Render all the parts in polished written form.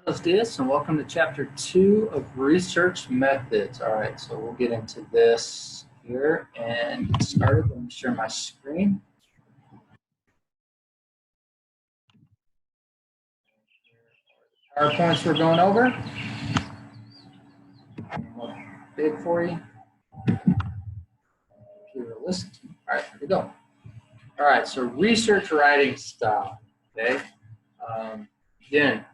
Buenos dias and welcome to chapter 2 of research methods. All right, so we'll get into this here and get started. Let me share my screen. PowerPoints we're going over. Big for you. Computer listen to me. All right, here we go. All right, so research writing style. Okay. Again,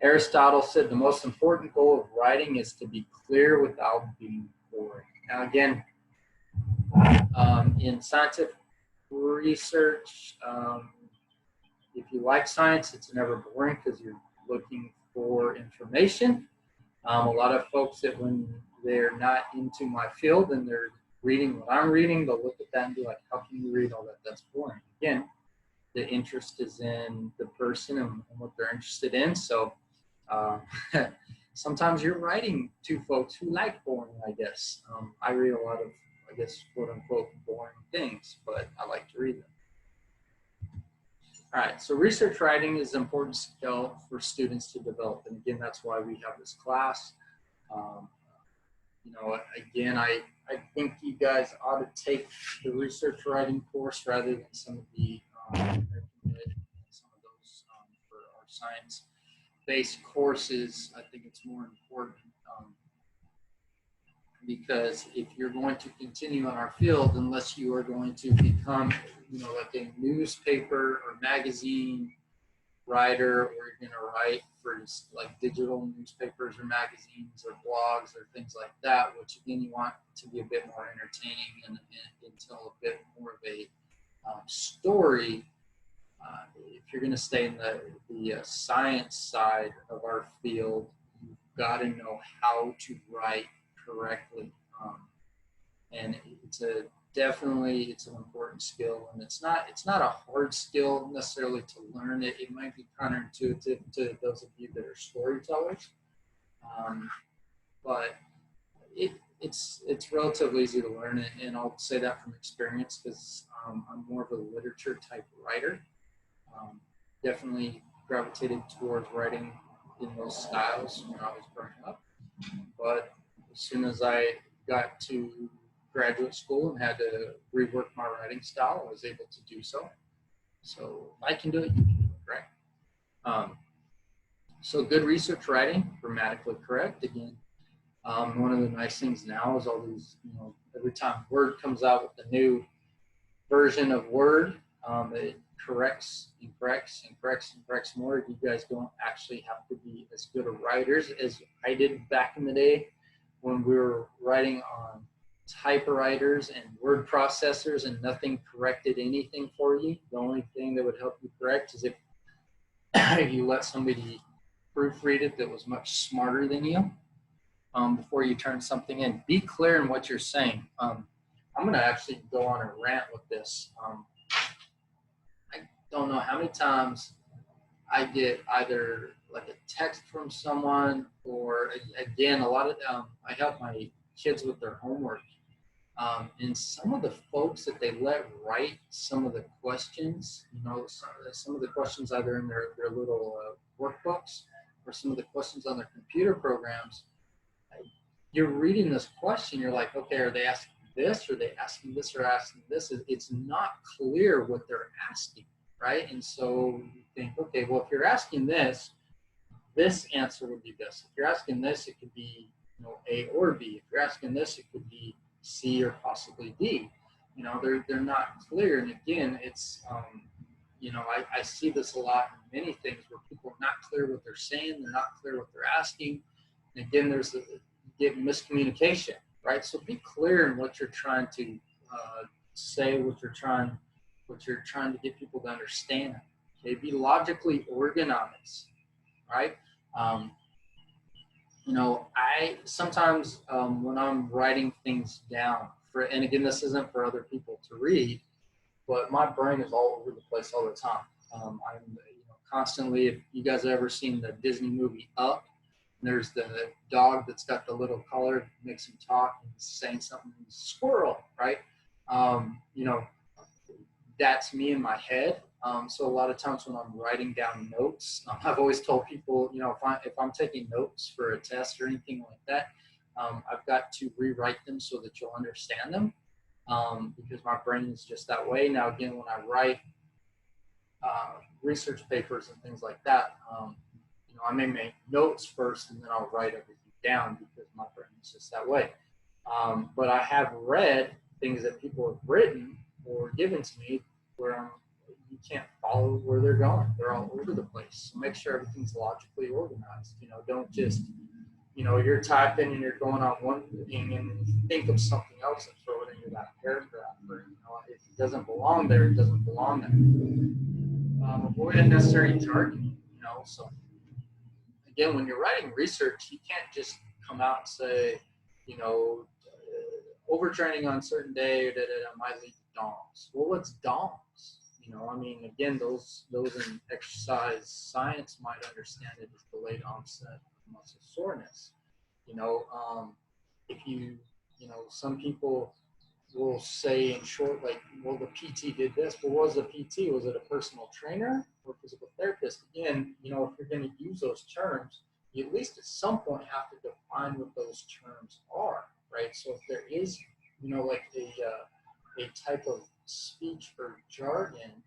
Aristotle said the most important goal of writing is to be clear without being boring. Now, again, in scientific research, if you like science, it's never boring because you're looking for information. A lot of folks that when they're not into my field and they're reading what I'm reading, they'll look at that and be like, how can you read all that? That's boring. Again, the interest is in the person and what they're interested in. So sometimes you're writing to folks who like boring, I guess. I read a lot of, I guess, quote unquote, boring things, but I like to read them. All right, so research writing is an important skill for students to develop. And again, that's why we have this class. Again, I think you guys ought to take the research writing course rather than some of the some of those for our science-based courses. I think it's more important because if you're going to continue on our field, unless you are going to become, like a newspaper or magazine writer, or you're going to write for like digital newspapers or magazines or blogs or things like that, which again, you want to be a bit more entertaining and tell a bit more of a story. If you're going to stay in the science side of our field, you've got to know how to write correctly, and it's an important skill, and it's not a hard skill necessarily to learn. It might be counterintuitive to those of you that are storytellers, but it's relatively easy to learn, and I'll say that from experience because I'm more of a literature type writer. Definitely gravitated towards writing in those styles when I was growing up, but as soon as I got to graduate school and had to rework my writing style, I was able to do so. So if I can do it, you can do it, right? So good research writing, grammatically correct. Again, one of the nice things now is all these, every time Word comes out with a new version of Word, it corrects and corrects and corrects and corrects more. You guys don't actually have to be as good of writers as I did back in the day when we were writing on typewriters and word processors and nothing corrected anything for you. The only thing that would help you correct is if you let somebody proofread it that was much smarter than you before you turn something in. Be clear in what you're saying. I'm going to actually go on a rant with this. I don't know how many times I get either like a text from someone, or again, a lot of I help my kids with their homework. And some of the folks that they let write some of the questions, some of the questions either in their little workbooks or some of the questions on their computer programs, you're reading this question, you're like, okay, are they asking this, or are they asking this, or asking this? It's not clear what they're asking, right? And so you think, okay, well, if you're asking this answer would be this. If you're asking this, it could be A or B. If you're asking this, it could be C or possibly D. They're not clear. And again, it's I see this a lot in many things where people are not clear what they're saying, they're not clear what they're asking. And again, you get miscommunication, right? So be clear in what you're trying to say, what you're trying to get people to understand. Okay, be logically organized, right? I sometimes when I'm writing things down, and again, this isn't for other people to read, but my brain is all over the place all the time. I'm constantly, if you guys have ever seen the Disney movie Up, there's the dog that's got the little collar, makes him talk, and he's saying something, squirrel, right? That's me in my head. So a lot of times when I'm writing down notes, I've always told people, you know, if I'm taking notes for a test or anything like that, I've got to rewrite them so that you'll understand them, because my brain is just that way. Now, again, when I write research papers and things like that, you know, I may make notes first and then I'll write everything down because my brain is just that way. But I have read things that people have written or given to me where you can't follow where they're going. They're all over the place. So make sure everything's logically organized. You know, don't just, you know, you're typing and you're going on one thing and then you think of something else and throw it into that paragraph. Or, you know, if it doesn't belong there, it doesn't belong there. Avoid unnecessary jargon, you know. So again, when you're writing research, you can't just come out and say, you know, overtraining on certain day might lead to DOMS. Well, what's DOMS? You know, I mean, again, those in exercise science might understand it as delayed onset muscle soreness. You know, if you know, some people will say in short, like, well, the PT did this. But what was the PT? Was it a personal trainer or physical therapist? Again, you know, if you're going to use those terms, you at least at some point have to define what those terms are, right? So if there is, you know, like a type of speech or jargon,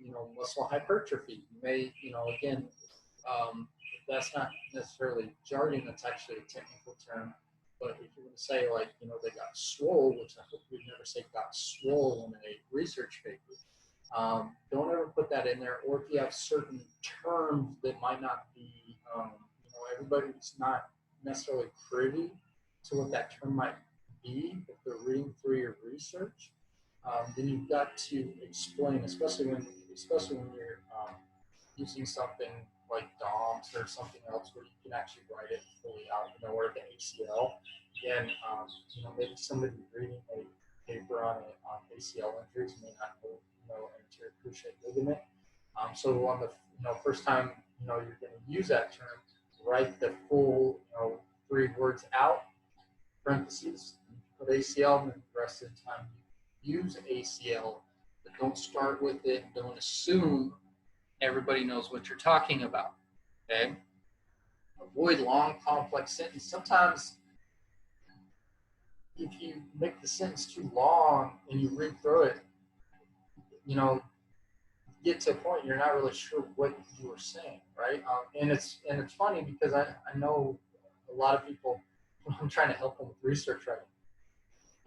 you know, muscle hypertrophy, you may, you know, again, that's not necessarily jargon, that's actually a technical term. But if you're going to say, like, you know, they got swole, which I hope we never say got swole in a research paper, don't ever put that in there. Or if you have certain terms that might not be, you know, everybody's not necessarily privy to what that term might be if they're reading through your research, then you've got to explain, especially when you're using something like DOMS or something else where you can actually write it fully out, you know, or the ACL. Again, you know, maybe somebody reading a paper on ACL injuries may not know, you know, anterior cruciate ligament. So on the, you know, first time, you know, you're going to use that term, write the full, you know, 3 words out, parentheses, put ACL, and then the rest of the time use ACL, but don't start with it. Don't assume everybody knows what you're talking about. Okay? Avoid long, complex sentences. Sometimes if you make the sentence too long and you read through it, you know, get to a point you're not really sure what you were saying, right? And it's funny because I know a lot of people. I'm trying to help them with research writing.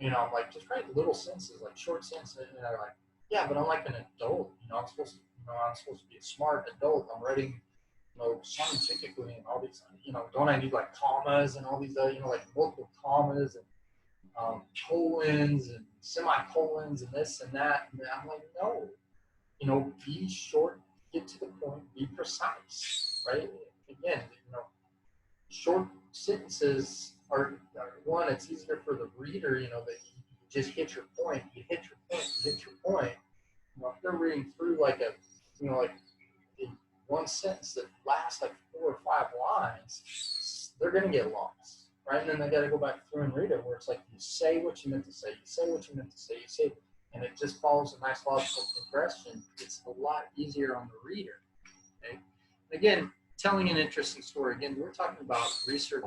You know, I'm like, just write little sentences, like short sentences, and they're like, yeah, but I'm like an adult. You know, I'm supposed to be a smart adult. I'm writing, you know, scientifically and all these, you know, don't I need like commas and all these other, you know, like multiple commas and colons and semicolons and this and that. And I'm like, no, you know, be short, get to the point, be precise, right? Again, you know, short sentences are one, it's easier for the reader, you know, that you just hit your point, you hit your point, you hit your point. You know, if they're reading through like a, you know, like one sentence that lasts like 4 or 5 lines, they're going to get lost, right? And then they got to go back through and read it, where it's like you say what you meant to say, you say what you meant to say, you say, and it just follows a nice logical progression. It's a lot easier on the reader. Okay? Again, telling an interesting story. Again, we're talking about research.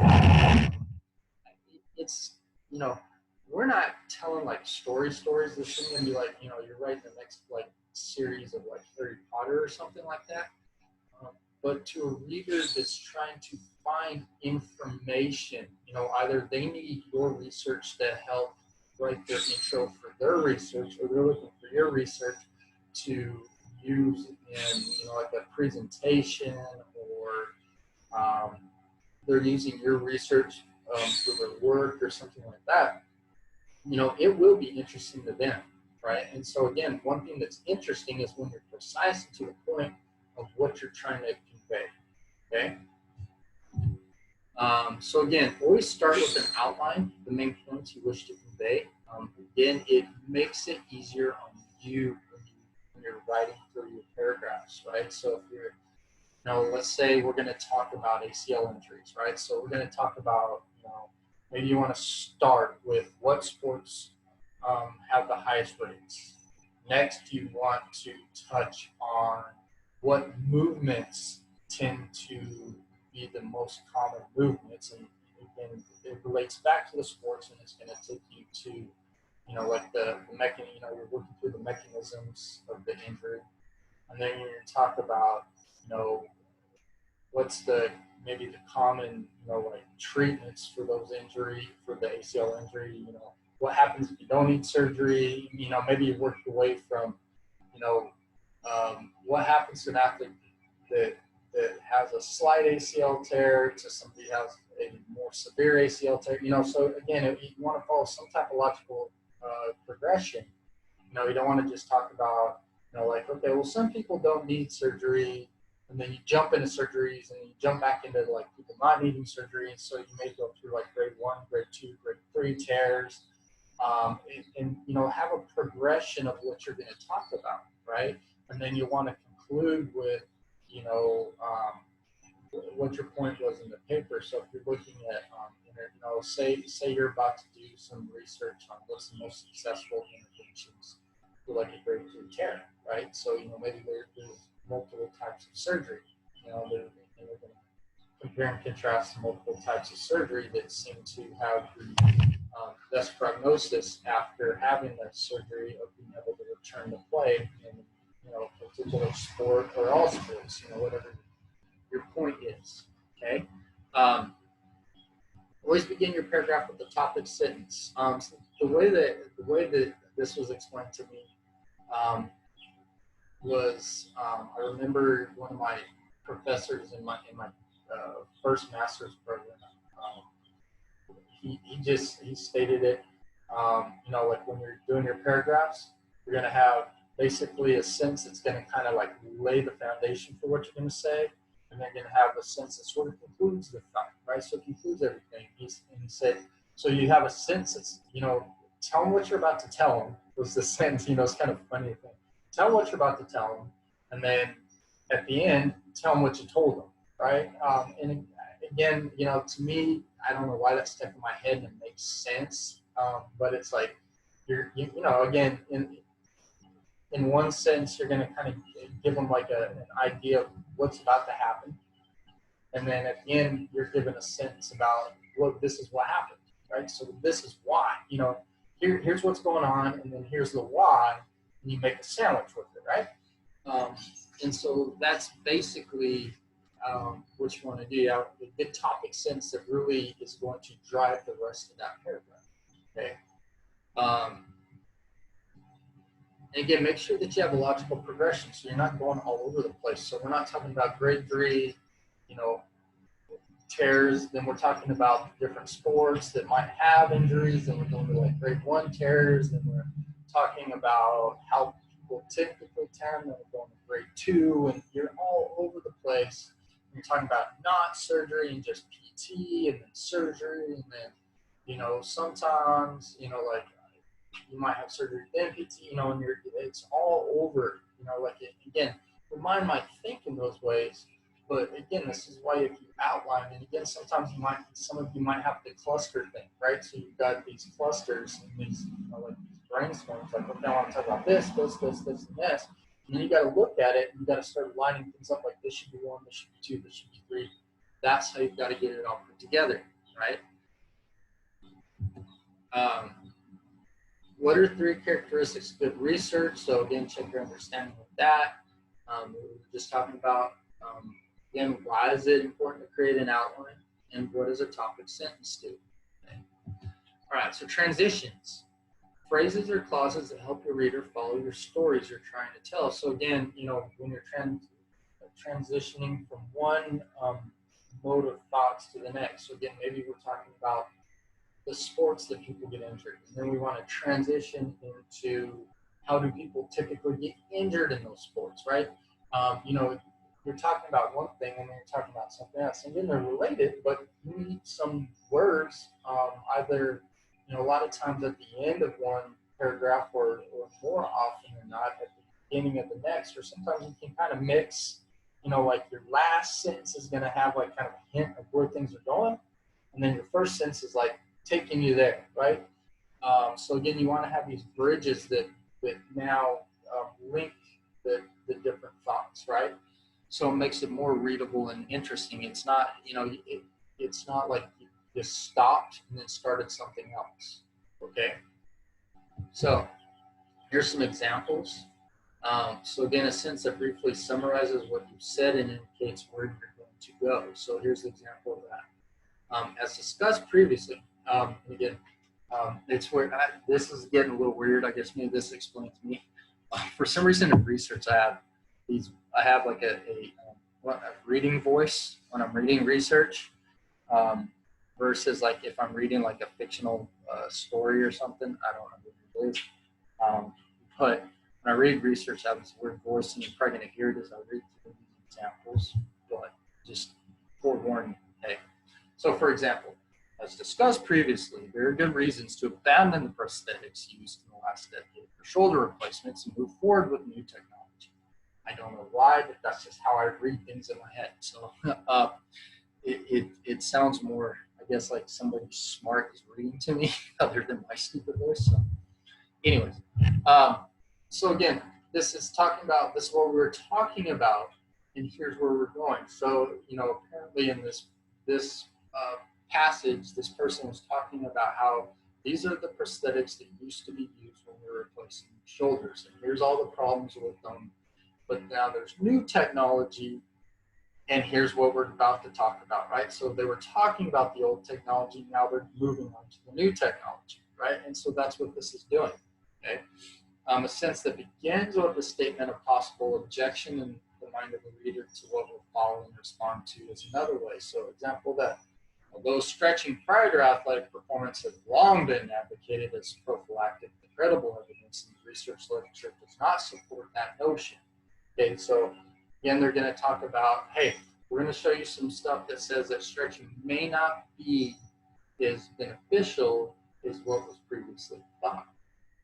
It's, you know, we're not telling like stories. This thing and be like, you know, you're writing the next like series of like Harry Potter or something like that. But to a reader that's trying to find information, you know, either they need your research to help write their intro for their research, or they're looking for your research to use in, you know, like a presentation, or they're using your research for their work or something like that. You know, it will be interesting to them, right? And so again, one thing that's interesting is when you're precise and to the point of what you're trying to convey. Okay. So again, always start with an outline, the main points you wish to convey. Again, it makes it easier on you when you're writing through your paragraphs, right? So if you're, you know, let's say we're going to talk about ACL injuries, right? So we're going to talk about, you know, maybe you want to start with what sports have the highest rates. Next, you want to touch on what movements tend to be the most common movements, and again, it relates back to the sports, and it's going to take you to, like the mechanism. You're working through the mechanisms of the injury, and then you're going to talk about, what's maybe the common, like treatments for for the ACL injury. What happens if you don't need surgery? Maybe you work your way from, what happens to an athlete that has a slight ACL tear to somebody who has a more severe ACL tear. So again, if you want to follow some type of logical progression, you don't want to just talk about, like, okay, well, some people don't need surgery, and then you jump into surgeries, and you jump back into like people not needing surgery, and so you may go through like grade 1, grade 2, grade 3 tears, and have a progression of what you're going to talk about, right? And then you want to conclude with, what your point was in the paper. So if you're looking at, say you're about to do some research on what's the most successful interventions for like a grade 3 tear, right? So, maybe there's multiple types of surgery. They're going to compare and contrast multiple types of surgery that seem to have the best prognosis after having that surgery of being able to return to play in, a particular sport or all sports, whatever your point is, okay? Always begin your paragraph with the topic sentence. So the way that this was explained to me was, I remember one of my professors in my first master's program. He stated it. Like when you're doing your paragraphs, you're going to have basically a sentence that's going to kind of like lay the foundation for what you're going to say, and then you're going to have a sentence that sort of concludes the thought, right? So it concludes everything. He said, so you have a sentence that's, tell them what you're about to tell them was the sentence. It's kind of a funny thing. Tell them what you're about to tell them, and then at the end, tell them what you told them, right? And again, to me, I don't know why that stuck in my head and it makes sense, but it's like again, in one sentence, you're going to kind of give them like an idea of what's about to happen, and then at the end, you're given a sentence about, look, this is what happened, right? So this is why, here's what's going on, and then here's the why, and you make a sandwich with it, right? And so that's basically what you want to do. A good topic sentence that really is going to drive the rest of that paragraph, okay? And again, make sure that you have a logical progression so you're not going all over the place. So we're not talking about grade 3, tears, then we're talking about different sports that might have injuries, and we're going to like grade 1 tears, and we're talking about how people typically tear them, and we're going to grade 2, and you're all over the place. You're talking about not surgery and just PT, and then surgery, and then, sometimes, like you might have surgery then PT, and it's all over, again, your mind might think in those ways, but again, this is why if you outline, and again, sometimes some of you might have the cluster thing, right? So you've got these clusters and these, like these brainstorms, like, okay, I want to talk about this, and this. And then you got to look at it, and you got to start lining things up, like this should be 1, this should be 2, this should be 3. That's how you've got to get it all put together, right? What are 3 characteristics of good research? So again, check your understanding of that. We were just talking about, again, why is it important to create an outline, and what does a topic sentence do? Okay. All right, so transitions. Phrases or clauses that help your reader follow your stories you're trying to tell. So again, when you're transitioning from one mode of thoughts to the next. So again, maybe we're talking about the sports that people get injured, and then we want to transition into how do people typically get injured in those sports, right? You're talking about one thing and then you're talking about something else, and then they're related, but you need some words, either, a lot of times at the end of one paragraph, or more often than not at the beginning of the next, or sometimes you can kind of mix, like your last sentence is going to have like kind of a hint of where things are going, and then your first sentence is like taking you there, right? So again, you want to have these bridges that now link the different thoughts, right? So it makes it more readable and interesting. It's not, it's not like you just stopped and then started something else. Okay. So here's some examples. So again, a sentence that briefly summarizes what you said and indicates where you're going to go. So here's the example of that. As discussed previously, again, it's where this is getting a little weird. I guess maybe this explains me. For some reason in research, I have like a reading voice when I'm reading research, versus like if I'm reading like a fictional story or something. I don't know what it is. But when I read research, I have this weird voice, and you're probably going to hear it as I read through these examples, but just forewarning. Okay. So, for example, as discussed previously, there are good reasons to abandon the prosthetics used in the last decade for shoulder replacements and move forward with new technology. I don't know why, but that's just how I read things in my head. So, it sounds more, I guess, like somebody smart is reading to me other than my stupid voice. So, anyways, so again, this is what we were talking about, and here's where we're going. So, apparently in this passage, this person was talking about how these are the prosthetics that used to be used when we were replacing shoulders, and here's all the problems with them. But now there's new technology, and here's what we're about to talk about, right? So they were talking about the old technology, now they're moving on to the new technology, right? And so that's what this is doing, okay? A sense that begins with a statement of possible objection in the mind of the reader to what will follow and respond to is another way. So example that although stretching prior to athletic performance has long been advocated as prophylactic, the credible evidence in the research literature does not support that notion. Okay, so again, they're going to talk about, hey, we're going to show you some stuff that says that stretching may not be as beneficial as what was previously thought,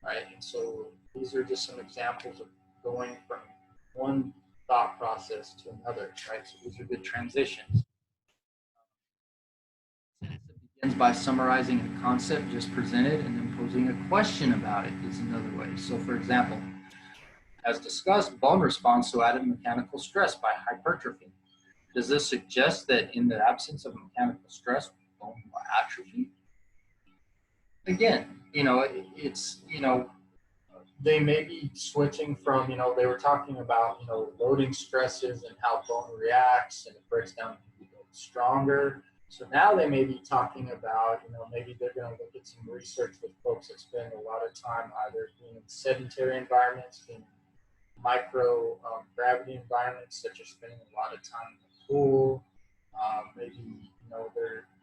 right? And so these are just some examples of going from one thought process to another, right? So these are good transitions. It begins by summarizing a concept just presented and then posing a question about it is another way. So for example, as discussed, bone responds to added mechanical stress by hypertrophy. Does this suggest that in the absence of mechanical stress, bone will atrophy? Again, it's, they may be switching from, they were talking about, loading stresses and how bone reacts and it breaks down to go stronger. So now they may be talking about, maybe they're going to look at some research with folks that spend a lot of time either being in sedentary environments, being micro gravity environments, such as spending a lot of time in the pool. Maybe,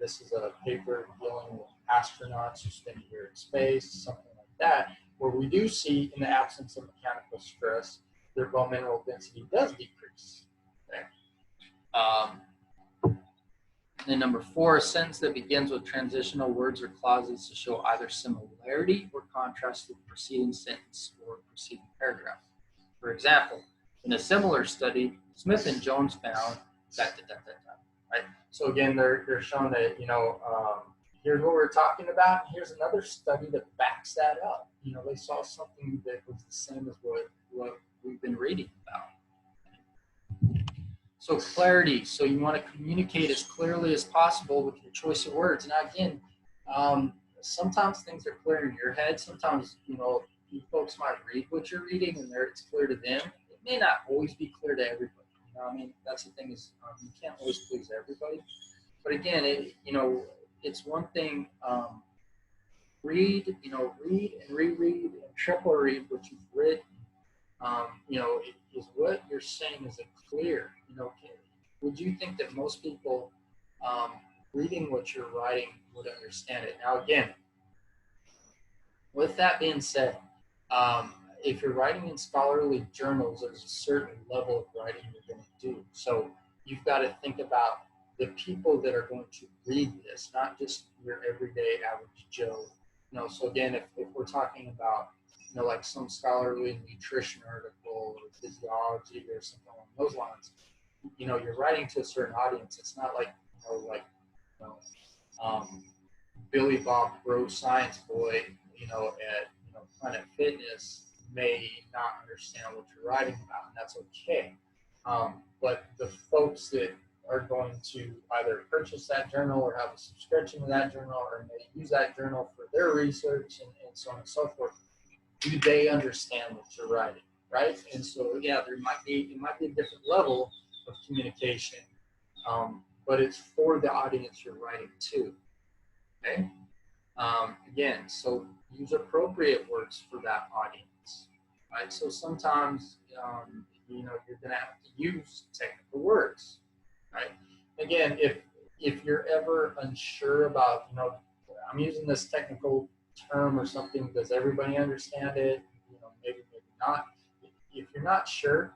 this is a paper dealing with astronauts who spend a year in space, something like that, where we do see in the absence of mechanical stress, their bone mineral density does decrease. Okay. And number 4, a sentence that begins with transitional words or clauses to show either similarity or contrast to the preceding sentence or preceding paragraph. For example, in a similar study, Smith and Jones found that, right? So again, they're showing that, here's what we're talking about. Here's another study that backs that up. They saw something that was the same as what we've been reading about. So clarity. So you want to communicate as clearly as possible with your choice of words. Now again, sometimes things are clear in your head. Sometimes, you folks might read what you're reading and it's clear to them. It may not always be clear to everybody. That's the thing is you can't always please everybody. But again, it's one thing. Read and reread and triple read what you've written. Is what you're saying, is it clear? Would you think that most people reading what you're writing would understand it? Now, again, with that being said, if you're writing in scholarly journals, there's a certain level of writing you're going to do. So you've got to think about the people that are going to read this, not just your everyday average Joe. So again, if we're talking about, like some scholarly nutrition article or physiology or something along those lines, you're writing to a certain audience. It's not like, Billy Bob Bro Science Boy, at Planet Fitness may not understand what you're writing about, and that's okay. But the folks that are going to either purchase that journal or have a subscription to that journal or may use that journal for their research and so on and so forth, do they understand what you're writing, right? And so, yeah, it might be a different level of communication, but it's for the audience you're writing to, okay? Again, so use appropriate words for that audience, right? So sometimes, you're going to have to use technical words, right? Again, if you're ever unsure about, I'm using this technical term or something, does everybody understand it? Maybe not. If you're not sure,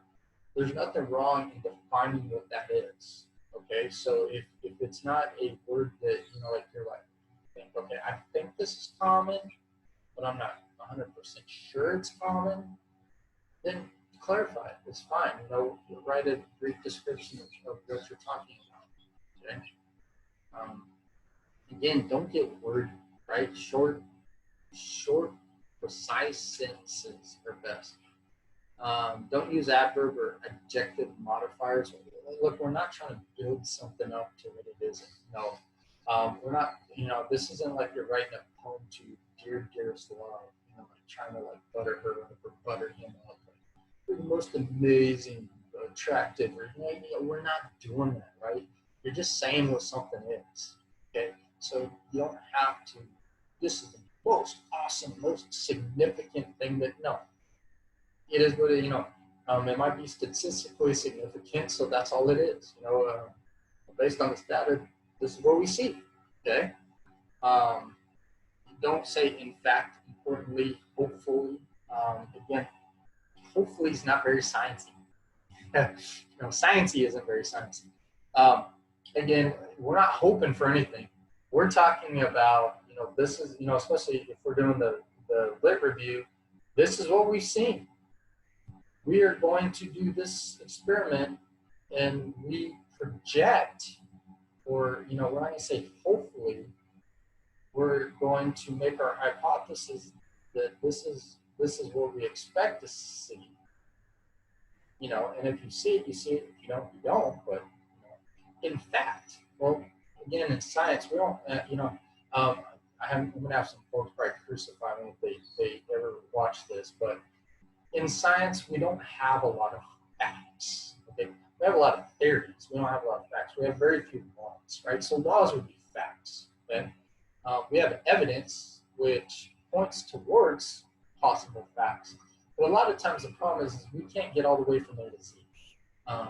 there's nothing wrong in defining what that is. Okay, so if it's not a word that you're like, okay, I think this is common, but I'm not 100% sure it's common, then clarify it. It's fine. Write a brief description of what you're talking about. Okay. Again, don't get wordy, right? Short, precise sentences are best. Don't use adverb or adjective modifiers. Look, we're not trying to build something up to what it isn't. No. We're not, this isn't like you're writing a poem to dear, dearest love, like trying to butter her up or butter him up. You're the most amazing, attractive, or, we're not doing that, right? You're just saying what something is, okay? So you don't have to, this is the most awesome, most significant thing no. It is what it might be statistically significant, so that's all it is. Based on this data, this is what we see. Okay. Don't say in fact, importantly, hopefully. Again, hopefully is not very sciencey. Sciencey isn't very sciencey. Again, we're not hoping for anything. We're talking about, this is, especially if we're doing the lit review, this is what we've seen. We are going to do this experiment and we project, or, we're not going to say hopefully, we're going to make our hypothesis that this is what we expect to see. And if you see it, you see it. If you don't, you don't. But in fact, well, again, in science, we don't, I'm going to have some folks probably crucify me if they ever watch this, but in science, we don't have a lot of facts. Okay? We have a lot of theories. We don't have a lot of facts. We have very few laws, right? So laws would be facts. Okay? We have evidence which points towards possible facts. But a lot of times the problem is we can't get all the way from A to Z.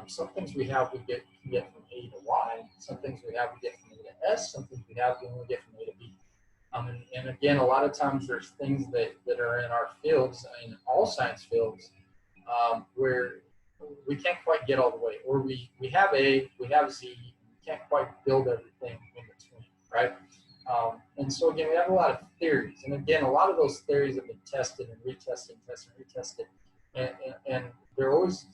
Some things we have we get from A to Y. Some things we have we get from A to S. Some things we have we only get from A to B. And again, a lot of times there's things that are in our fields, in all science fields, where we can't quite get all the way. Or we have A, we have Z, we can't quite build everything in between, right? And so again, we have a lot of theories. And again, a lot of those theories have been tested and retested, and they're always,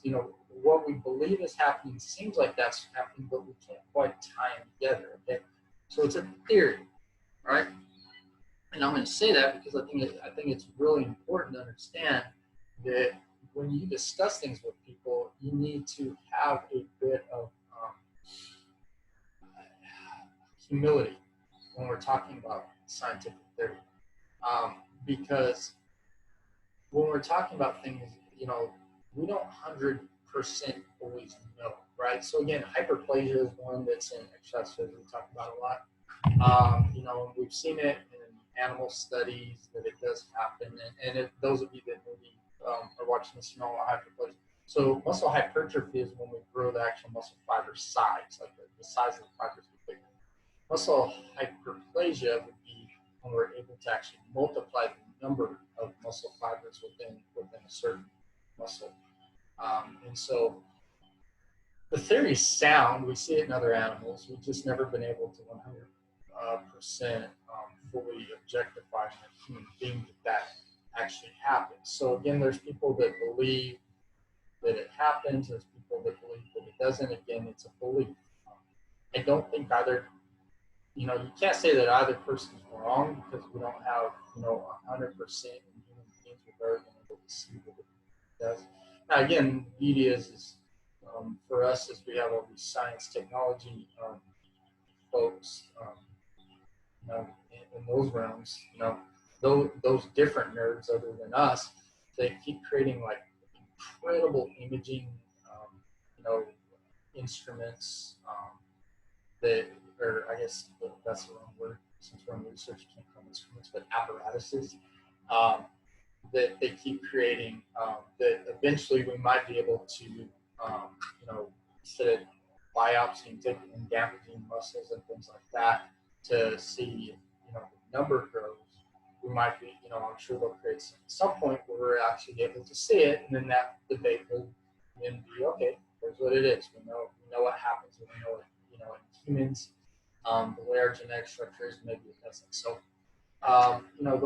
what we believe is happening seems like that's happening, but we can't quite tie them together, okay? So it's a theory, right? And I'm going to say that because I think it's really important to understand that when you discuss things with people, you need to have a bit of humility when we're talking about scientific theory, because when we're talking about things, we don't 100% always know, right? So again, hyperplasia is one that's in exercise physics we talk about a lot. We've seen it in animal studies that it does happen, and those of you that maybe are watching this know hyperplasia. So muscle hypertrophy is when we grow the actual muscle fiber size, like the size of the fibers get bigger. Muscle hyperplasia would be when we're able to actually multiply the number of muscle fibers within a certain muscle. And so the theory is sound. We see it in other animals. We've just never been able to 100% fully objectify in a human being that actually happens. So again, there's people that believe that it happens. There's people that believe that it doesn't. Again, it's a belief. I don't think either, you can't say that either person's wrong because we don't have, 100% in human beings. We've already been able to see does. Now, again, the beauty is for us, as we have all these science technology folks, you know, in those realms, you know, those different nerds other than us, they keep creating like incredible imaging, you know, instruments that, or I guess that's the wrong word since we're in research, can't call them instruments, but apparatuses that they keep creating that eventually we might be able to, you know, instead of biopsying, taking and damaging muscles and things like that to see, you know, the number grows. We might be, you know, I'm sure they'll create some point where we're actually able to see it, and then that debate will then be okay. Here's what it is. We know what happens. We know it, you know, in humans, the way our genetic structure is, maybe it doesn't. So, you know,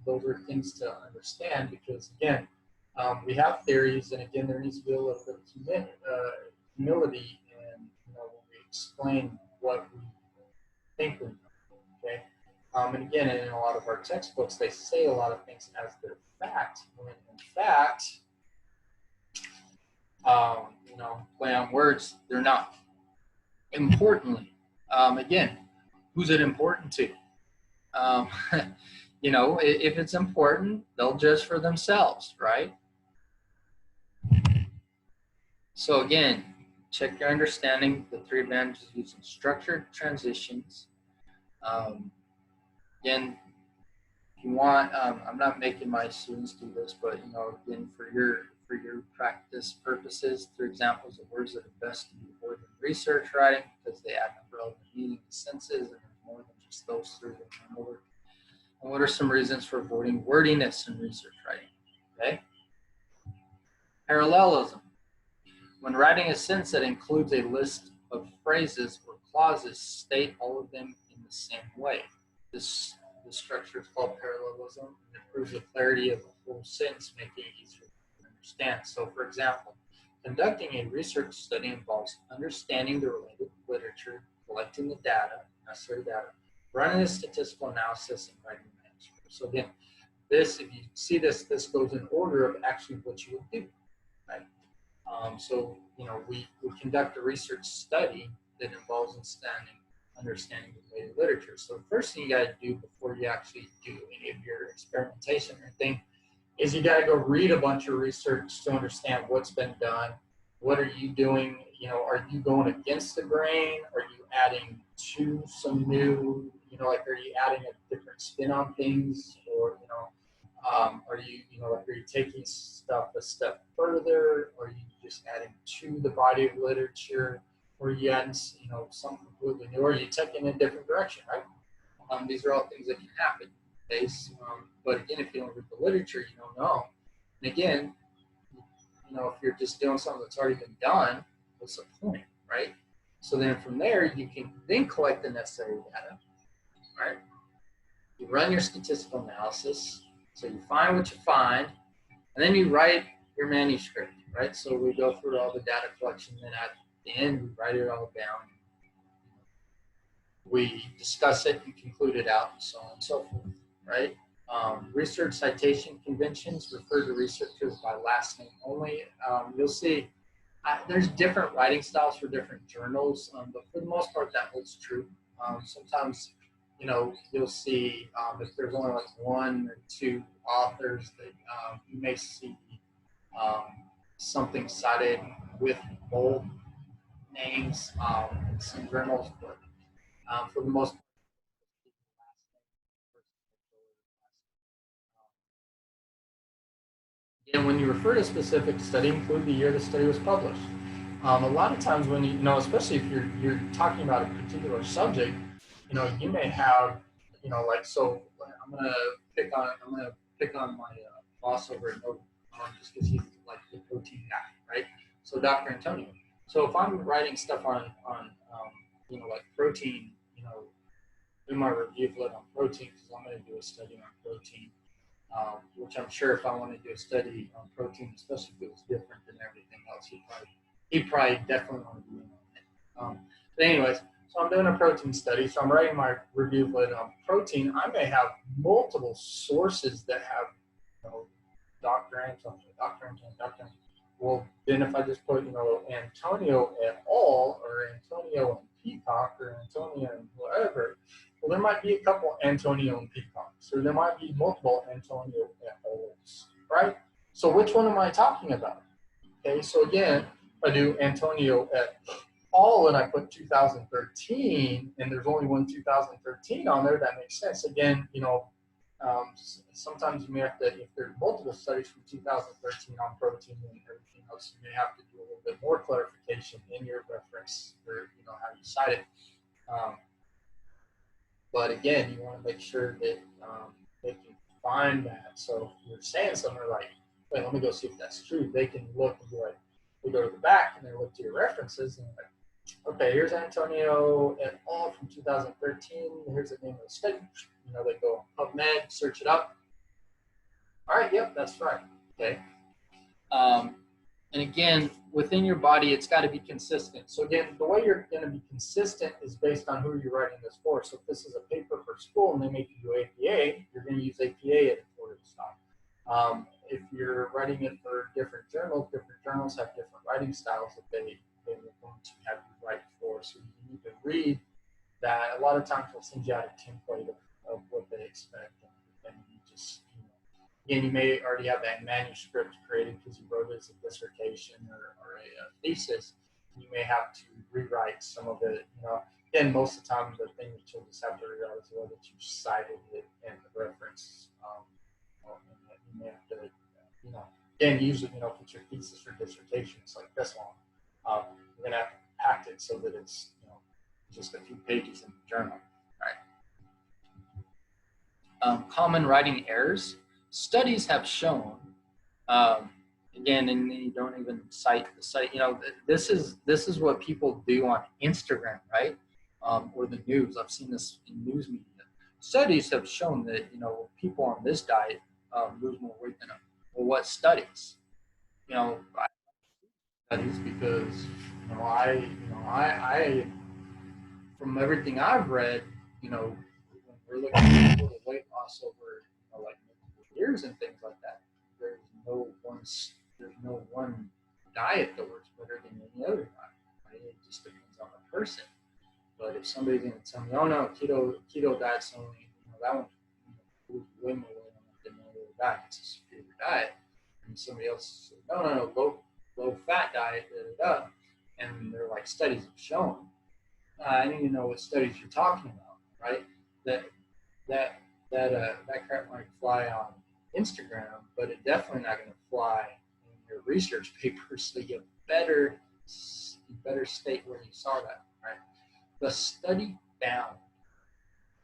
those are things to understand because again, we have theories, and again, there needs to be a little bit of humility, and you know, when we explain what we think we know. Okay. And again, in a lot of our textbooks, they say a lot of things as their fact, when in fact, you know, play on words, they're not. Importantly, again, who's it important to? You know, if it's important, they'll judge for themselves, right? So again, check your understanding. The 3 advantages of using structured transitions. Again, if you want, I'm not making my students do this, but you know, again, for your practice purposes, 3 examples of words that are best to be avoided in research writing because they add relevant meaning to sentences, and there's more than just those 3 that come over. And what are some reasons for avoiding wordiness in research writing? Okay. Parallelism. When writing a sentence that includes a list of phrases or clauses, state all of them in the same way. This structure is called parallelism, and it improves the clarity of the whole sentence, making it easier to understand. So, for example, conducting a research study involves understanding the related literature, collecting the data, necessary data, running a statistical analysis, and writing a manuscript. So again, this, if you see this goes in order of actually what you would do, right? So, you know, we conduct a research study that involves understanding the related literature. So the first thing you got to do before you actually do any of your experimentation or anything is you got to go read a bunch of research to understand what's been done. What are you doing? You know, are you going against the grain? Are you adding to some new, you know, like, are you adding a different spin on things? Or, you know, are you, you know, like, are you taking stuff a step further? Or are you just adding to the body of literature? Or are you adding, you know, something completely new? Or are you taking a different direction, right? These are all things that can happen. Okay? But again, if you don't read the literature, you don't know. And again, you know, if you're just doing something that's already been done, what's the point, right? So then from there, you can then collect the necessary data, right? You run your statistical analysis. So you find what you find, and then you write your manuscript, right? So we go through all the data collection, and then at the end, we write it all down. We discuss it and conclude it out, and so on and so forth, right? Research citation conventions refer to researchers by last name only. You'll see there's different writing styles for different journals, but for the most part, that holds true. Sometimes, you know, you'll see if there's only like 1 or 2 authors that you may see something cited with bold names in some journals, but for the most part, and when you refer to a specific study, include the year the study was published. A lot of times when you know, especially if you're talking about a particular subject, you know, you may have, you know, like, so I'm gonna pick on my boss over at Nova, just because he's like the protein guy, right? So Dr. Antonio. So if I'm writing stuff on you know, like protein, you know, do my review flood on protein because I'm going to do a study on protein. Which I'm sure if I want to do a study on protein, especially if it was different than everything else, he'd probably definitely want to be in on it. But anyways, so I'm doing a protein study, so I'm writing my review letter on protein. I may have multiple sources that have, you know, Dr. Antonio, Dr. Antonio, Dr. Antonio. Well, then if I just put, Antonio et al. Or Antonio and Peacock or Antonio and whatever, well, there might be a couple Antonio and Peacocks, or there might be multiple Antonio et al.'s, right? So which one am I talking about? Okay, so again, I do Antonio et al. And I put 2013, and there's only one 2013 on there. That makes sense. Again, sometimes you may have to, if there's multiple studies from 2013 on protein and everything else, you may have to do a little bit more clarification in your reference or how you cite it. But again, you want to make sure that they can find that. So if you're saying something like, wait, let me go see if that's true, they can look and be like, we go to the back and they look to your references and like, okay, here's Antonio et al. From 2013. Here's the name of the study. They go on PubMed, search it up. All right, yep, that's right. Okay. And again, within your body, it's got to be consistent. So again, the way you're going to be consistent is based on who you're writing this for. So if this is a paper for school and they make you do APA, you're going to use APA editorial style. If you're writing it for different journals have different writing styles that they're going to have you write for. So you need to read that. A lot of times they'll send you out a template of what they expect, and you just, again, you may already have that manuscript created because you wrote it as a dissertation or a thesis. You may have to rewrite some of it. Again, most of the time the thing that you'll just have to rewrite is the way that you cited it in the reference. You may have to, again, usually, if it's your thesis or dissertation, it's like this long. You're going to have to pack it so that it's, just a few pages in the journal. Right. Common writing errors. Studies have shown, again, and you don't even cite the site. This is what people do on Instagram, right? Or the news. I've seen this in news media. Studies have shown that people on this diet lose more weight than others. Well, what studies? Studies because I from everything I've read, when we're looking at weight loss over like years and things like that, there's no one diet that works better than any other diet. Right? It just depends on the person. But if somebody's going to tell me, oh no, keto diet's only that one lose way more weight than any other diet, it's a superior diet, and somebody else says, no, low fat diet, and they're like studies have shown. I need to know what studies you're talking about, right? That crap might fly on Instagram, but it's definitely not going to fly in your research paper. So you better state where you saw that, right? The study found.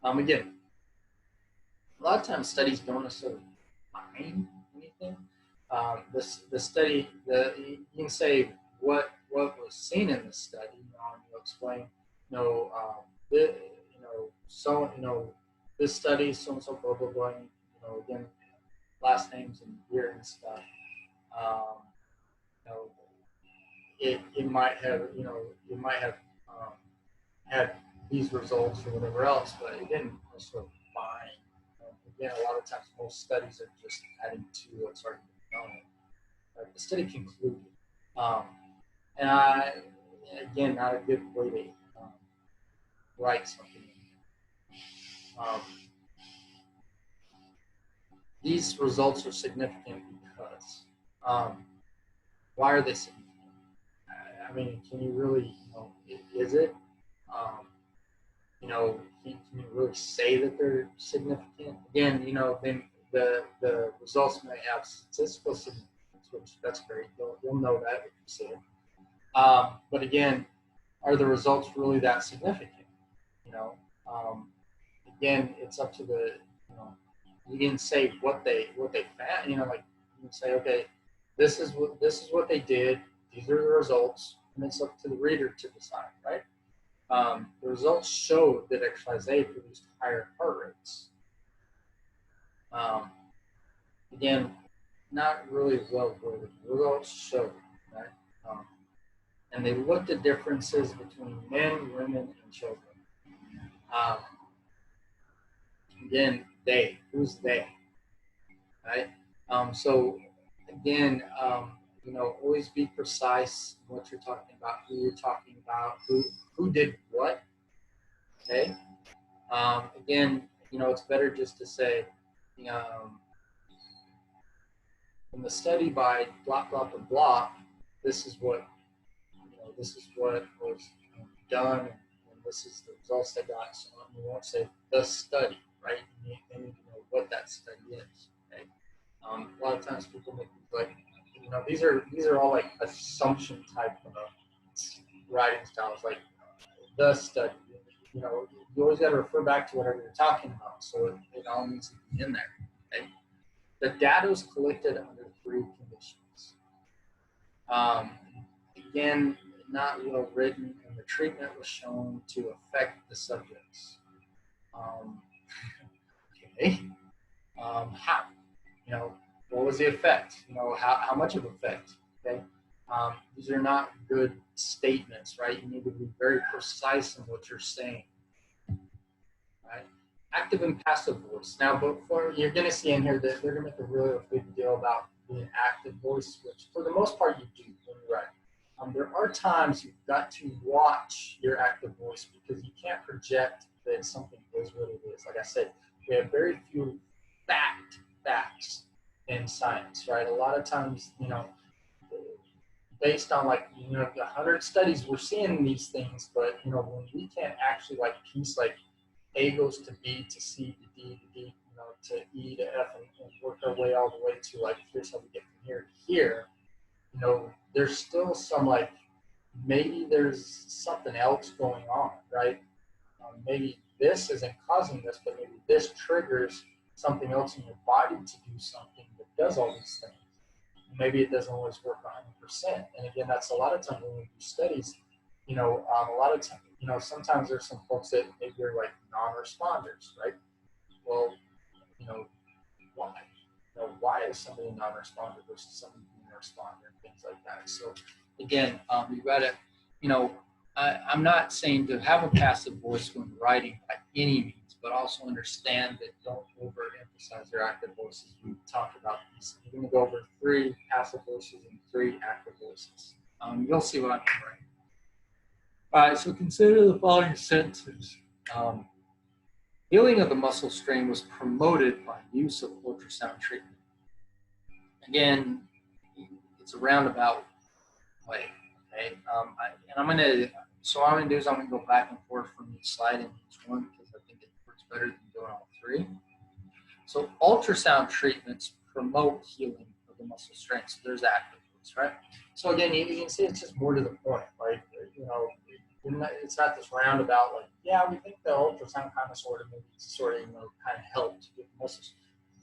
Again, a lot of times studies don't necessarily find anything. The study, you can say what was seen in the study, and you'll explain, this study, so and so, blah blah blah. Again, last names and year and stuff. It might have, had these results or whatever else, but it didn't necessarily find. Again, a lot of times most studies are just adding to what's already been known. But the study concluded. Again, not a good way to write something. These results are significant because, why are they significant? I mean, can you really, is it? Can you really say that they're significant? Again, then the results may have statistical significance, which that's great. You'll know that if you see it. But again, are the results really that significant? Again, it's up to the, you didn't say what they found. Like you can say, okay, this is what they did. These are the results, and it's up to the reader to decide, right? The results showed that exercise A produced higher heart rates. Again, not really well worded. Results showed, right? And they looked at differences between men, women, and children. Again, who's they, right? So again, always be precise in what you're talking about, who you're talking about, who did what. Okay. Again, it's better just to say, um, in the study by blah blah blah blah, this is what was done, and this is the results they got. So you won't say the study, right? You need to know what that study is. Okay. A lot of times people make like, these are all like assumption type of writing styles, like the study. You always got to refer back to whatever you're talking about, so it all needs to be in there. Okay? The data was collected under 3 conditions. Again, not well written, and the treatment was shown to affect the subjects. Okay. How? What was the effect? How much of effect? Okay. These are not good statements, right? You need to be very precise in what you're saying. Right? Active and passive voice. Now, before you're going to see in here that they're going to make a really big deal about the active voice, which for the most part you do when you write. There are times you've got to watch your active voice because you can't project that something is what it is. Like I said, we have very few facts in science, right? A lot of times, based on like, 100 studies, we're seeing these things, but, when we can't actually like piece like A goes to B to C to D to D, to E to F and work our way all the way to like, here's how we get from here to here, there's still some like, maybe there's something else going on, right? Maybe this isn't causing this, but maybe this triggers something else in your body to do something that does all these things. Maybe it doesn't always work 100%. And again, that's a lot of times when we do studies, a lot of times, sometimes there's some folks that maybe are like non-responders, right? Well, why? Why is somebody a non-responder versus somebody being a responder and things like that? So again, you got to, I'm not saying to have a passive voice when writing by any means, but also understand that don't overemphasize your active voices. We talked about these. We're going to go over 3 passive voices and 3 active voices. You'll see what I'm doing. All right, so consider the following sentences. Healing of the muscle strain was promoted by use of ultrasound treatment. Again, it's a roundabout way. Okay, what I'm going to do is I'm going to go back and forth from each slide in each one because I think it works better than doing all 3. So ultrasound treatments promote healing of the muscle strain. So there's active voice, right? So again, you can see it's just more to the point, right? It's not this roundabout like, yeah, we think the ultrasound kind of sort of kind of helped with muscles.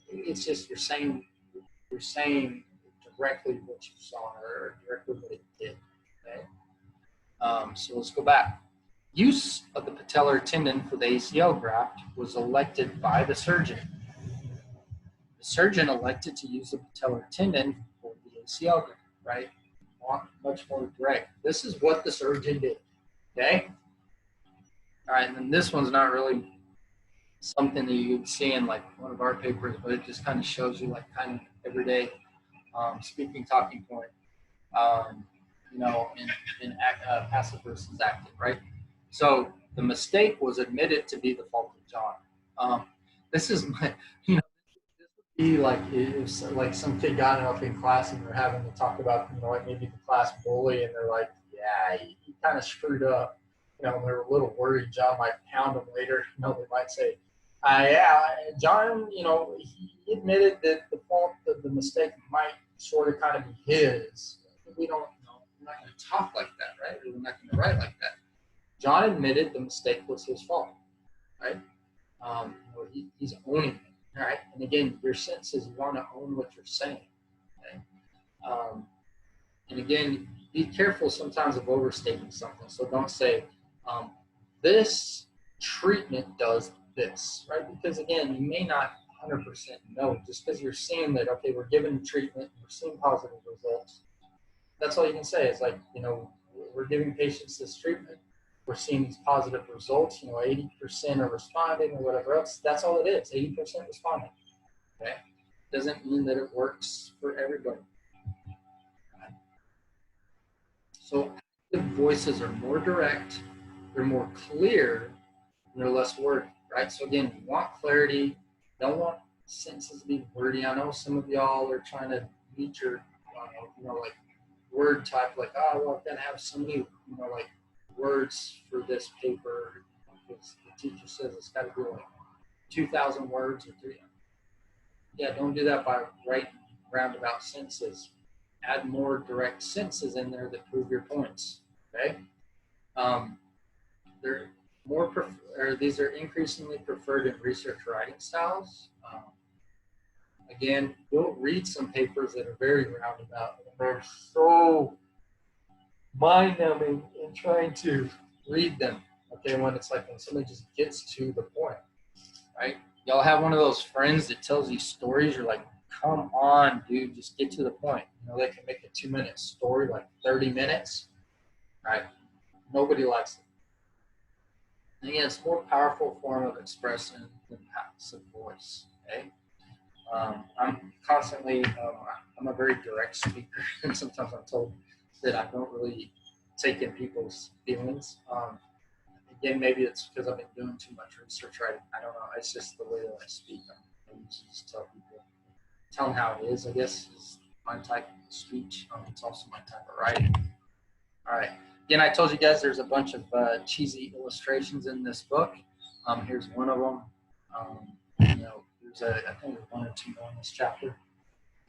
It's just you're saying directly what you saw or directly what it did. Okay. So let's go back. Use of the patellar tendon for the ACL graft was elected by the surgeon. The surgeon elected to use the patellar tendon for the ACL graft, right? Much more direct. This is what the surgeon did. Okay. All right, and then this one's not really something that you'd see in like one of our papers, but it just kind of shows you like kind of everyday speaking talking point, in passive versus active, right? So the mistake was admitted to be the fault of John. This is my, this would be like if like some kid got up in class and they're having to talk about, like maybe the class bully, and they're like, yeah, he kind of screwed up. They're a little worried John might pound them later. They might say, yeah, John, he admitted that the fault of the mistake might sort of kind of be his. We don't, we're not going to talk like that, right? We're not going to write like that. John admitted the mistake was his fault, right? He's owning it, right? And again, your sense is you want to own what you're saying, okay? And again, be careful sometimes of overstating something. So don't say, this treatment does this, right? Because again, you may not 100% know. Just because you're seeing that, okay, we're giving treatment, we're seeing positive results. That's all you can say. It's like, we're giving patients this treatment, we're seeing these positive results, 80% are responding or whatever else. That's all it is, 80% responding, okay? Doesn't mean that it works for everybody. So active voices are more direct, they're more clear, and they're less wordy, right? So again, you want clarity, don't want sentences to be wordy. I know some of y'all are trying to meet your, like word type, like, oh, well, I've got to have so many, like words for this paper because the teacher says it's got to be like 2,000 words or 3. Yeah, don't do that by writing roundabout sentences. Add more direct sentences in there that prove your points. Okay, they're these are increasingly preferred in research writing styles. Again, you'll read some papers that are very roundabout, and they're so mind-numbing in trying to read them. Okay, when it's like when somebody just gets to the point, right? Y'all have one of those friends that tells you stories. You're like, come on, dude, just get to the point. They can make a 2-minute story like 30 minutes, right? Nobody likes it. And again, it's a more powerful form of expression than passive voice. Okay, I'm constantly, I'm a very direct speaker, and sometimes I'm told that I don't really take in people's feelings. Again, maybe it's because I've been doing too much research writing. I don't know. It's just the way that I speak. I usually just tell people, tell them how it is, I guess, is my type of speech. It's also my type of writing. All right. Again, I told you guys there's a bunch of cheesy illustrations in this book. Here's one of them. There's I think there's 1 or 2 more in this chapter.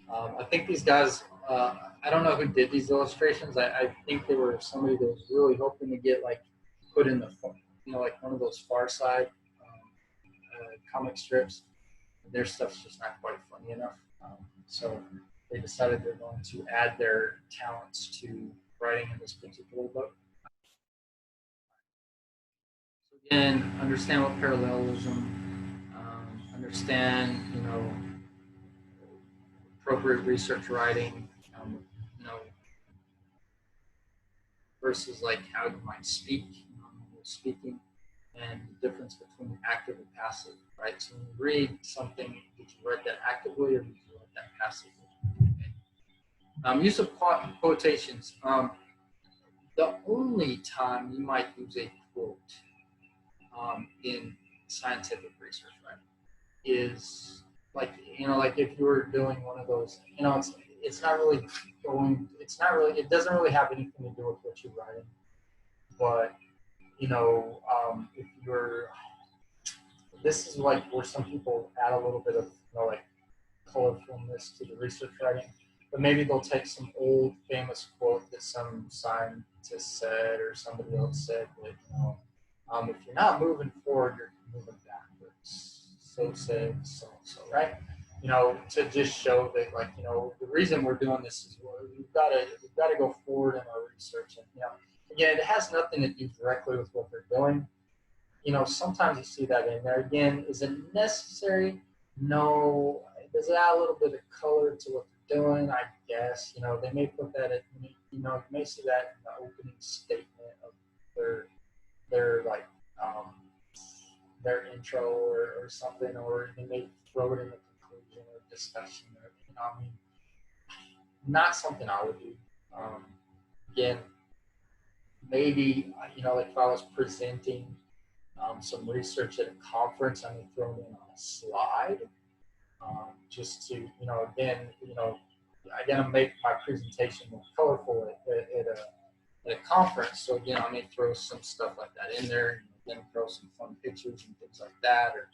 I think these guys, I don't know who did these illustrations. I think they were somebody that was really hoping to get like put in the, like one of those Far Side comic strips. Their stuff's just not quite funny enough. So they decided they're going to add their talents to writing in this particular book. So again, understand what parallelism, understand, appropriate research writing, versus like how you might speak, speaking, and the difference between active and passive, right? So when you read something, did you write that actively or did you write that passively? Okay. Use of quotations. The only time you might use a quote in scientific research, right, is like, like if you were doing one of those, it's not really it doesn't really have anything to do with what you're writing, but if you're, this is like where some people add a little bit of like colorfulness to the research writing, but maybe they'll take some old famous quote that some scientist said or somebody else said that if you're not moving forward, you're moving backwards. So said so and so, right? To just show that, like, the reason we're doing this is we've got to go forward in our research, and again, it has nothing to do directly with what they're doing. Sometimes you see that in there. Again, is it necessary? No. Does it add a little bit of color to what they're doing? I guess. They may put that in, you may see that in the opening statement of their like their intro or something, or they may throw it in the conclusion or discussion, or not something I would do. Again, maybe like if I was presenting some research at a conference, I may throw it in on a slide, just to again I gotta make my presentation more colorful at a conference. So again, I may throw some stuff like that in there, then throw some fun pictures and things like that. Or,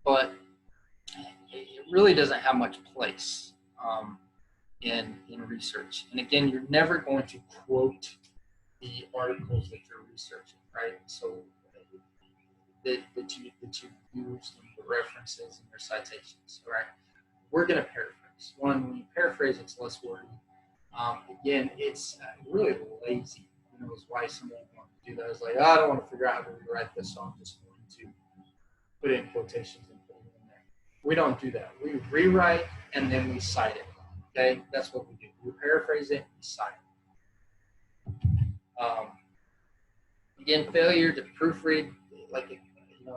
but it really doesn't have much place in research. And again, you're never going to quote the articles that you're researching, right? So that you use in your references and your citations, right? We're going to paraphrase. When you paraphrase, it's less wordy. Again, it's really lazy. Is why somebody wants to do that. It's like, I don't want to figure out how to rewrite this, so I'm just going to put in quotations and put it in there. We don't do that. We rewrite and then we cite it. Okay, that's what we do. We paraphrase it and cite it. Again, failure to proofread, like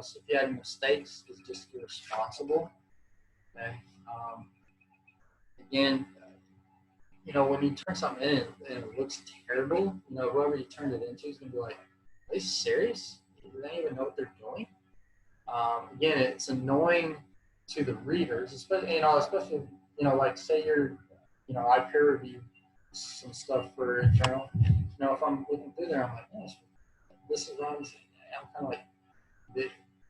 so if you had mistakes, is just irresponsible. Okay. Again, you know, when you turn something in and it looks terrible, you know, whoever you turned it into is gonna be like, are they serious? Do they even know what they're doing? Again, it's annoying to the readers, especially especially like say you're, I peer review some stuff for a journal. You know, if I'm looking through there, I'm like, oh, this is wrong. I'm kind of like,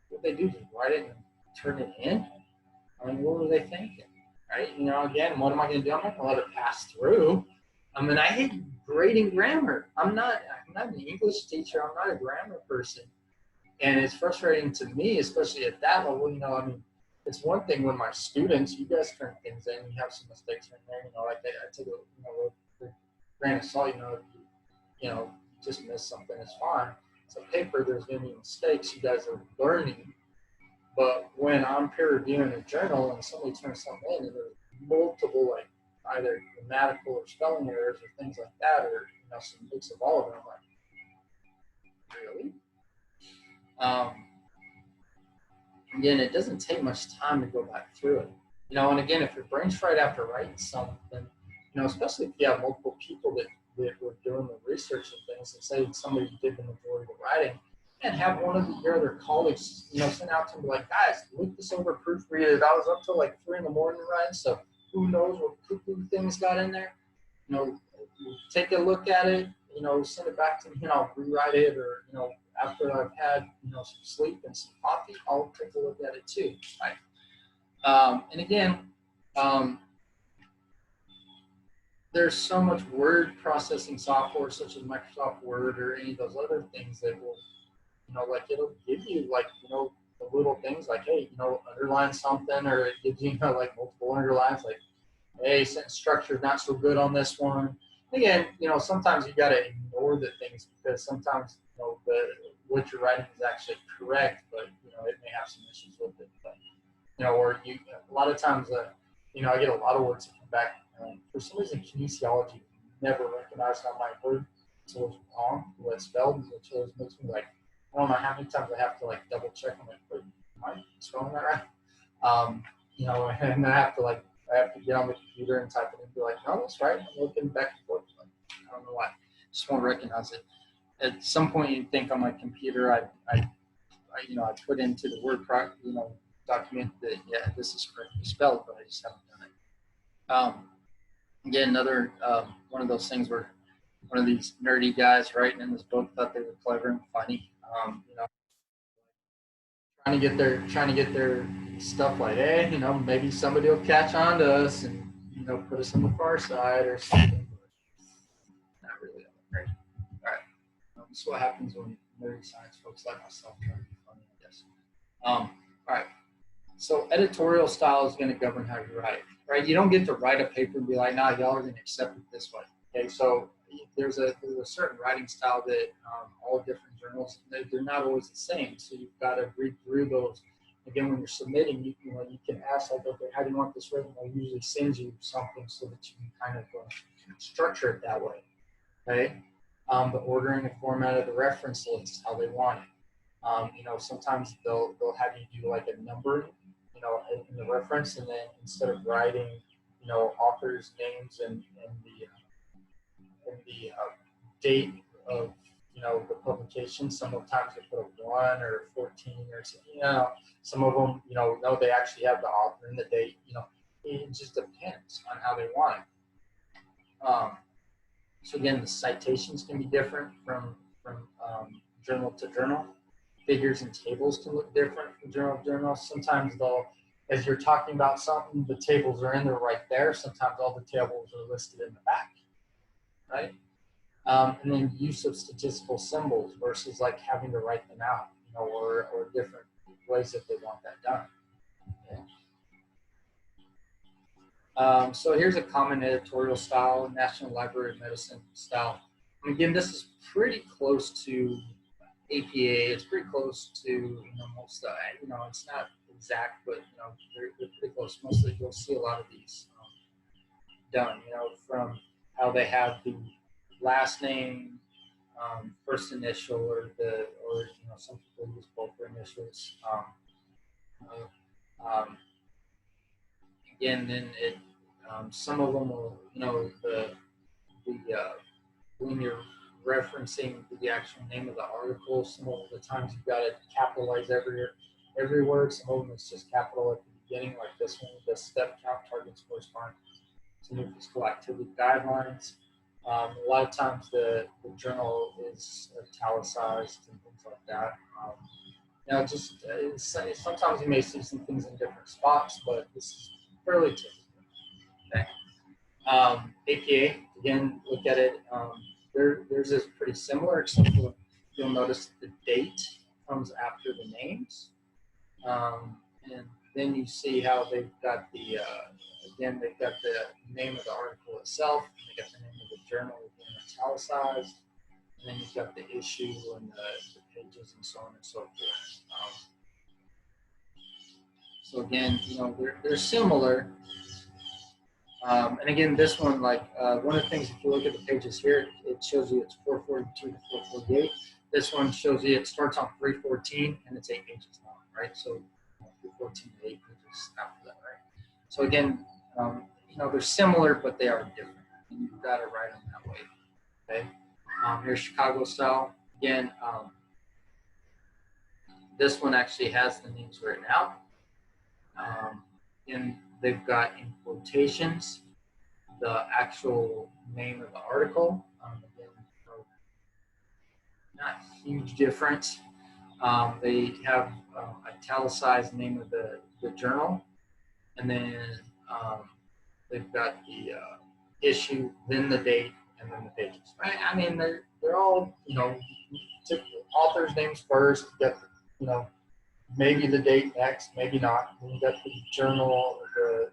what they do, just write it and turn it in. I mean, what were they thinking, right? You know, again, what am I going to do? I'm not going to let it pass through. I mean, I hate grading grammar. I'm not an English teacher. I'm not a grammar person. And it's frustrating to me, especially at that level. You know, I mean, it's one thing when my students, you guys turn things in, you have some mistakes in there. You know, like I take a grain of salt. You just miss something. It's fine. It's a paper. There's going to be mistakes. You guys are learning. But when I'm peer reviewing a journal and somebody turns something in, and there's multiple like either grammatical or spelling errors or things like that, or some mix of all of them, I'm like, really? Again, it doesn't take much time to go back through it. And again, if your brain's fried after writing something, especially if you have multiple people that were doing the research and things, and say somebody did the majority of the writing, and have one of your other colleagues, send out to them, be like, guys, look this over, proofread it. I was up till like 3 a.m. writing, so who knows what cuckoo things got in there. Take a look at it, send it back to me, and I'll rewrite it, or, after I've had, some sleep and some coffee, I'll take a look at it too, right? And again, there's so much word processing software such as Microsoft Word or any of those other things that will, like it'll give you like, the little things like, hey, underline something, or it gives you, like multiple underlines, like, hey, sentence structure is not so good on this one. And again, sometimes you got to ignore the things because sometimes, what you're writing is actually correct, but, it may have some issues with it. But, or a lot of times, I get a lot of words that come back. For some reason, kinesiology never recognized how my word until it's wrong, the way it's spelled, which always makes me like, I don't know how many times I have to like double check. I'm like, wait, am I spelling that right? And I have to get on the computer and type it in and be like, no, that's right. I'm looking back and forth. Like, I don't know why. Just won't recognize it. At some point, you think on my computer, I put into the Word document that, yeah, this is correctly spelled, but I just haven't done it. Again, another one of those things where one of these nerdy guys writing in this book thought they were clever and funny. Trying to get their stuff like, hey, maybe somebody will catch on to us and put us on the far side or something. Not really that great. All right, this is what happens when nerdy science folks like myself try to be funny, I guess. All right. So editorial style is going to govern how you write, right? You don't get to write a paper and be like, nah, y'all are going to accept it this way. Okay, so there's a certain writing style that all different journals, they're not always the same. So you've got to read through those. Again, when you're submitting, you can ask like, okay, how do you want this written? They'll usually send you something so that you can kind of structure it that way. Okay, the ordering and format of the reference list, how they want it. Sometimes they'll have you do like a numbering, in the reference, and then instead of writing, authors' names and the date of, the publication, sometimes they put a 1 or 14 or something, some of them, no, they actually have the author and the date, it just depends on how they want it. So again, the citations can be different from journal to journal. Figures and tables can look different from journal to journal. Sometimes as you're talking about something, the tables are in there right there. Sometimes all the tables are listed in the back, right? And then use of statistical symbols versus like having to write them out, or different ways that they want that done. Okay. So here's a common editorial style, National Library of Medicine style. And again, this is pretty close to APA. It's pretty close to most. It's not exact, but they're pretty close. Mostly, you'll see a lot of these done. From how they have the last name, first initial, or some people use both their initials. Again, then Some of them will, when you're referencing the actual name of the article, some of the times you've got to capitalize every word. Some of them is just capital at the beginning, like this one, the step count targets correspond to new physical activity guidelines. A lot of times the journal is italicized and things like that. Sometimes you may see some things in different spots, but this is fairly typical. Okay. APA, again, look at it. Theirs is pretty similar, except for you'll notice the date comes after the names. And then you see how they've got they've got the name of the article itself, and they got the name of the journal again italicized, and then you've got the issue and the pages and so on and so forth. So again, they're similar. And again, this one, one of the things, if you look at the pages here, it shows you it's 442 to 448. This one shows you it starts on 314 and it's 8 pages long, right? So 314 to 8 pages after that, right? So again, they're similar, but they are different. And you've got to write them that way, okay? Here's Chicago style. Again, this one actually has the names written out. And they've got in quotations the actual name of the article. Again, not a huge difference. They have italicized name of the journal, and then they've got the issue, then the date, and then the pages. Right? I mean, they're all author's names first. You got maybe the date next, maybe not. Then you got the journal, the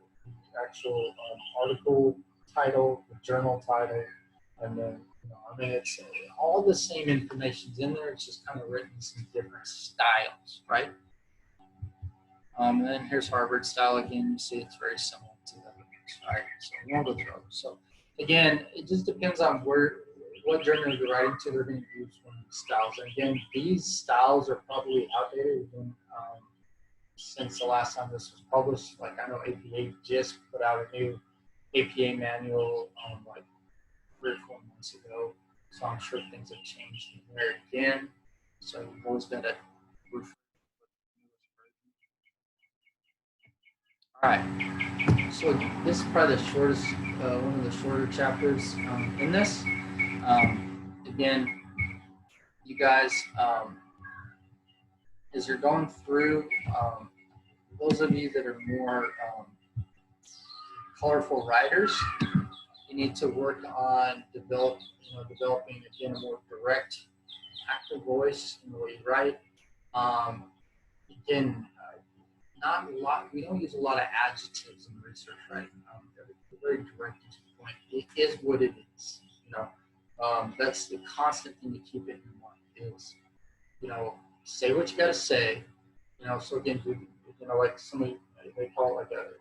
actual article title, the journal title, and then it's all the same information's in there. It's just kind of written in some different styles, right? And then here's Harvard style again. You see it's very similar to the others, right? So we won't go through it. So again, it just depends on what journal you're writing to. They're going to use one of these styles. And again, these styles are probably outdated. Again, since the last time this was published, like I know APA just put out a new APA manual like 3 or 4 months ago. So I'm sure things have changed in there again. So you've always got to refer. All right. So this is probably the shortest, one of the shorter chapters in this. Again, you guys, as you're going through, those of you that are more colorful writers, you need to work on developing again a more direct, active voice in the way you write. Again, not a lot. We don't use a lot of adjectives in research, right? They're very direct to the point. It is what it is. That's the constant thing to keep it in mind. Is say what you got to say. So again, like somebody they call it like a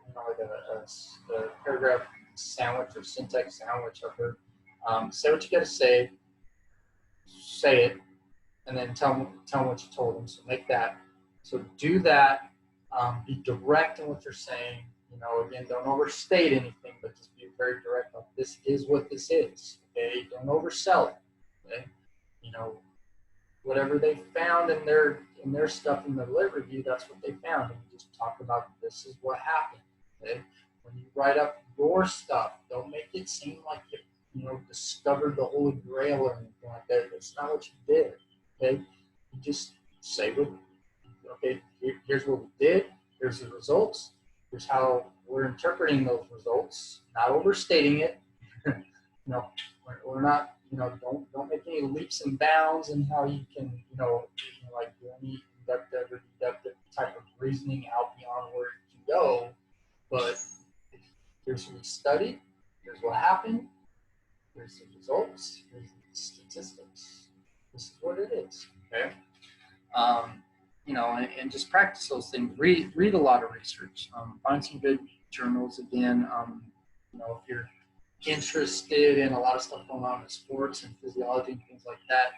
paragraph sandwich or syntax sandwich. I've heard. Say what you got to say. Say it, and then tell them what you told them. So make that. So do that. Be direct in what you're saying. Again, don't overstate anything, but just be very direct. Like, this is what this is. Okay, don't oversell it. Okay, whatever they found in their stuff in the lit review, that's what they found. And you just talk about this is what happened. Okay, when you write up your stuff, don't make it seem like you discovered the Holy Grail or anything like that. That's not what you did. Okay, you just say here's what we did. Here's the results. Here's how we're interpreting those results. Not overstating it. We're not. Don't make any leaps and bounds in how you can. Like do any deductive type of reasoning out beyond where you can go. But here's what we studied. Here's what happened. Here's the results. Here's the statistics. This is what it is. Okay. And just practice those things. Read a lot of research. Find some good journals again. If you're interested in a lot of stuff going on in sports and physiology and things like that,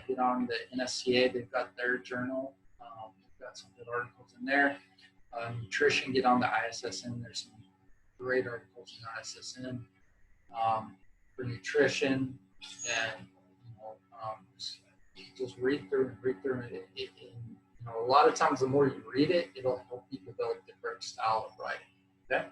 get on the NSCA. They've got their journal. They've got some good articles in there. Nutrition, get on the ISSN. There's some great articles in ISSN for nutrition, and just read through and read through it. A lot of times, the more you read it, it'll help you develop the correct style of writing. Okay.